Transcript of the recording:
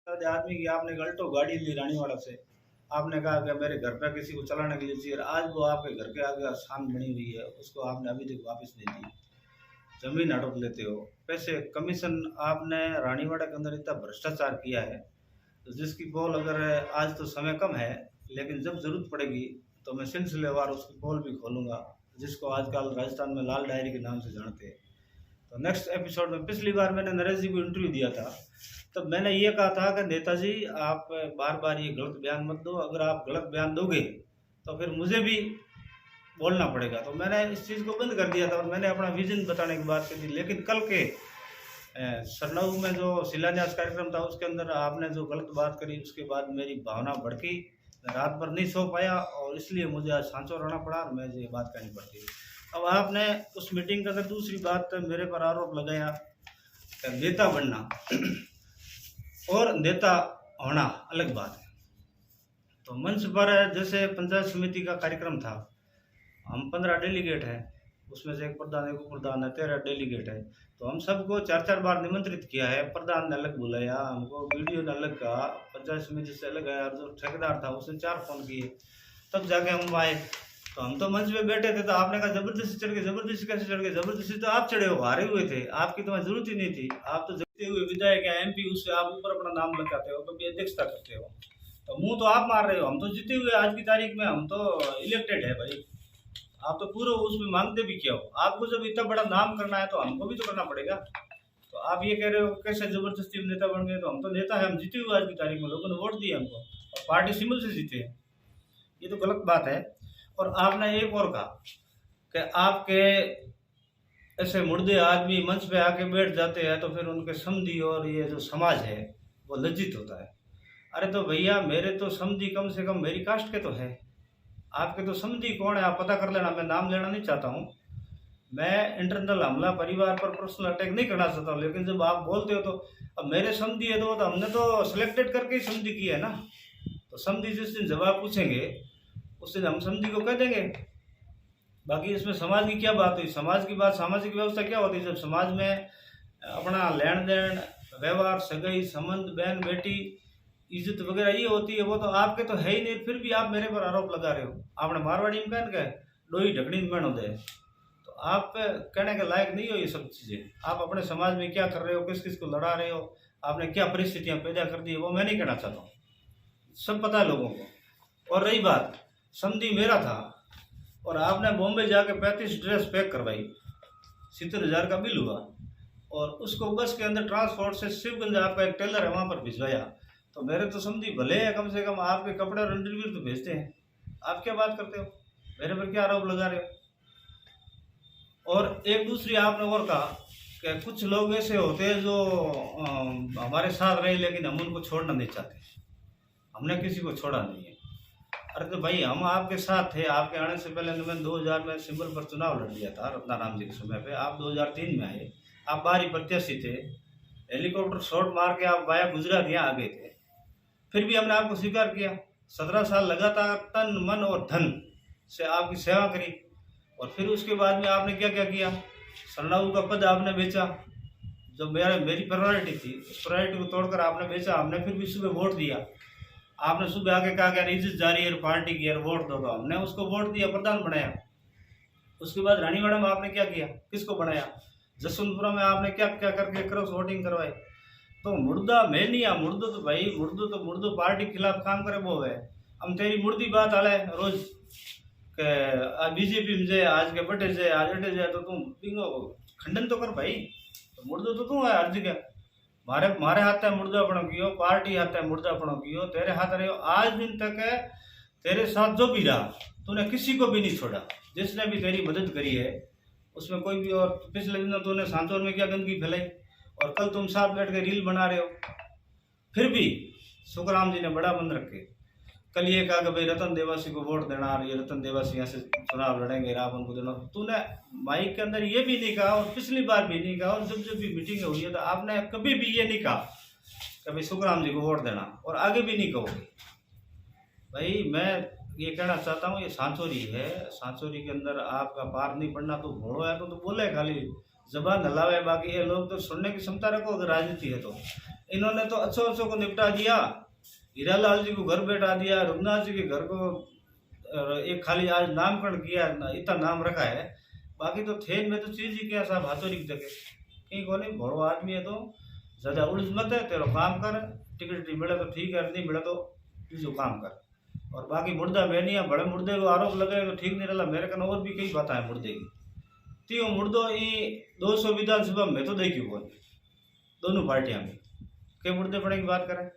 आदमी की आपने एक अल्टो गाड़ी ली रानीवाड़ा से। आपने कहा कि मेरे घर पे किसी को चलाने के लिए चाहिए, आज वो आपके घर के आगे आसान बनी हुई है, उसको आपने अभी तक वापस नहीं दी। जमीन हड़प लेते हो, पैसे कमीशन। आपने रानीवाड़ा के अंदर इतना भ्रष्टाचार किया है तो जिसकी पोल अगर आज तो समय कम है, लेकिन जब जरूरत पड़ेगी तो मैं सिलसिलेवार उसकी पोल भी खोलूंगा, जिसको आजकल राजस्थान में लाल डायरी के नाम से जानते हैं। तो नेक्स्ट एपिसोड में, पिछली बार मैंने नरेश जी को इंटरव्यू दिया था, तब मैंने ये कहा था कि नेताजी आप बार बार ये गलत बयान मत दो, अगर आप गलत बयान दोगे तो फिर मुझे भी बोलना पड़ेगा। तो मैंने इस चीज़ को बंद कर दिया था और मैंने अपना विजन बताने की बात करी थी। लेकिन कल के सरनाऊ में जो शिलान्यास कार्यक्रम था उसके अंदर आपने जो गलत बात करी, उसके बाद मेरी भावना भड़की, रात भर नहीं सो पाया और इसलिए मुझे आज सांचो रहना पड़ा और मुझे ये बात कहनी पड़ती है। अब आपने उस मीटिंग के अंदर दूसरी बात मेरे पर आरोप लगाया कि नेता बनना और नेता होना अलग बात है। तो मंच पर जैसे पंचायत समिति का कार्यक्रम था, हम 15 डेलीगेट हैं, उसमें से एक प्रधान एक उपप्रधान है, 13 डेलीगेट है। तो हम सबको 4-4 बार निमंत्रित किया है। प्रधान ने अलग बुलाया हमको, वीडियो ने अलग कहा, पंचायत समिति से अलग आया, और जो ठेकेदार था उसने 4 फोन किए, तब जाके हम आए। तो हम तो मंच पे बैठे थे, तो आपने कहा जबरदस्ती चढ़ गए। जबरदस्ती कैसे चढ़ गए? जबरदस्ती तो आप चढ़े हो, हारे हुए थे, आपकी तो जरूरत ही नहीं थी। आप तो जीते हुए विधायक या MP, उससे आप ऊपर अपना नाम लगाते हो, कभी अध्यक्षता करते हो, तो मुंह तो आप मार रहे हो। हम तो जीते हुए आज की तारीख में, हम तो इलेक्टेड है भाई। आप तो पूरा उसमें मांगते भी क्या हो? आपको जब इतना बड़ा नाम करना है तो हमको भी तो करना पड़ेगा। तो आप ये कह रहे हो कैसे जबरदस्ती में नेता बन गए? तो हम तो नेता है, हम जीते हुए आज की तारीख में, लोगों ने वोट दिए हमको और पार्टी सिंबल से जीते हैं। ये तो गलत बात है। और आपने एक और कहा कि आपके ऐसे मुर्दे आदमी मंच पे आके बैठ जाते हैं तो फिर उनके समधी और ये जो समाज है वो लज्जित होता है। अरे तो भैया, मेरे तो समधी कम से कम मेरी कास्ट के तो है, आपके तो समधी कौन है आप पता कर लेना। मैं नाम लेना नहीं चाहता हूँ, मैं इंटरनल हमला परिवार पर पर्सनल अटैक नहीं करना चाहता हूँ, लेकिन जब आप बोलते हो तो अब मेरे समधी है तो हमने तो सिलेक्टेड करके ही समधी किया है ना। तो समधी जिस दिन जवाब पूछेंगे उस दिन हम समधी को कह देंगे। बाकी इसमें समाज की क्या बात हुई? समाज की बात, सामाजिक व्यवस्था क्या होती है? जब समाज में अपना लेन देन, व्यवहार, सगाई, संबंध, बहन बेटी, इज्जत वगैरह ये होती है, वो तो आपके तो है ही नहीं, फिर भी आप मेरे पर आरोप लगा रहे हो। आपने मारवाड़ी में कहने का डोई ढकनी में हो जाए, तो आप कहने के लायक नहीं हो ये सब चीज़ें। आप अपने समाज में क्या कर रहे हो, किस किस को लड़ा रहे हो, आपने क्या परिस्थितियां पैदा कर दी है, वो मैं नहीं कहना चाहता हूँ, सब पता है लोगों को। और रही बात, समधी मेरा था और आपने बॉम्बे जाके 35 ड्रेस पैक करवाई, 70,000 का बिल हुआ, और उसको बस के अंदर ट्रांसपोर्ट से शिवगंज आपका एक टेलर है वहाँ पर भिजवाया। तो मेरे तो समझी भले है, कम से कम आपके कपड़े और अंडरवियर तो भेजते हैं। आप क्या बात करते हो? मेरे पर क्या आरोप लगा रहे हो? और एक दूसरी आपने और कहा कि कुछ लोग ऐसे होते हैं जो हमारे साथ रहे लेकिन हम उनको छोड़ना नहीं चाहते। हमने किसी को छोड़ा नहीं है। अरे तो भाई, हम आपके साथ थे, आपके आने से पहले मैंने 2000 में सिंबल पर चुनाव लड़ लिया था रत्नाराम जी के समय पे। आप 2003 में आए, आप बाहरी प्रत्याशी थे, हेलीकॉप्टर शॉट मार के आप वाया गुजरात यहाँ आ गए थे, फिर भी हमने आपको स्वीकार किया। 17 साल लगातार तन मन और धन से आपकी सेवा करी, और फिर उसके बाद में आपने क्या क्या किया? सरनाऊ का पद आपने बेचा, जो मेरी प्रायोरिटी थी, उस प्रायोरिटी को तोड़कर आपने बेचा। हमने फिर भी सुबह वोट दिया, आपने सुबह आके कहा कि इज्जत जा रही है पार्टी की, यार वोट दो, तो हमने उसको वोट दिया, प्रधान बनाया। उसके बाद रानीवाड़ा में आपने क्या किया? किसको बनाया? जसवंतपुरा में आपने क्या क्या करके क्रॉस वोटिंग करवाई। तो मुर्दा मैं नहीं, मुर्दो तो भाई, मुर्दो पार्टी के खिलाफ काम करे वो है। हम तेरी मुर्दी बात हाले रोज के बीजेपी में जाए, आज के बटे जाए, आज अटे जाए, तो तुम बिंगो खंडन तो कर भाई। तो मुर्दो तो तू है हर जगह। मारे हाथ है मुर्दापणों की हो, पार्टी हाथ है मुर्दापणों की हो, तेरे हाथ रहे हो। आज दिन तक है तेरे साथ जो भी रहा, तूने किसी को भी नहीं छोड़ा। जिसने भी तेरी मदद करी है उसमें कोई भी। और पिछले दिनों तूने सांचौर में क्या गंदगी फैलाई, और कल तुम साथ बैठ के रील बना रहे हो। फिर भी सुखराम जी ने बड़ा मन रखे, कल ये कहा कि भाई रतन देवासी को वोट देना, और ये रतन देवासी यहाँ से चुनाव लड़ेंगे, आप उनको देना। तूने माइक के अंदर ये भी नहीं कहा, और पिछली बार भी नहीं कहा, और जब भी मीटिंग हुई है तो आपने कभी भी ये नहीं कहा कि भाई सुखराम जी को वोट देना, और आगे भी नहीं कहोगे। भाई मैं ये कहना चाहता हूँ, ये सांचौरी है, सांचौरी के अंदर आपका पार नहीं पड़ना। तो घोड़ो है तो बोले, खाली जबान हलावे, बाकी ये लोग तो सुनने की क्षमता रखो अगर राजनीति है तो। इन्होंने तो अच्छो अच्छो को निपटा दिया। हीरालाल जी को घर बैठा दिया, रघुनाथ जी के घर को एक खाली आज नामकरण किया, इतना नाम रखा है, बाकी तो थे में तो चीज ही क्या साहब हाथों की जगह कहीं को नहीं। बड़ो आदमी है तो ज्यादा उलझ मत है, तेरा काम कर, टिकट मिले तो ठीक है, नहीं मिले तो जो काम कर। और बाकी मुर्दा मैं नहीं है, बड़े मुर्दे को आरोप लगाए तो ठीक नहीं रहा। मेरे कन और भी कई बात है मुर्दे की तीन मुर्दो ई 200 विधानसभा में तो देखी कौन दोनों पार्टियां में के मुर्दे पड़े की बात करें।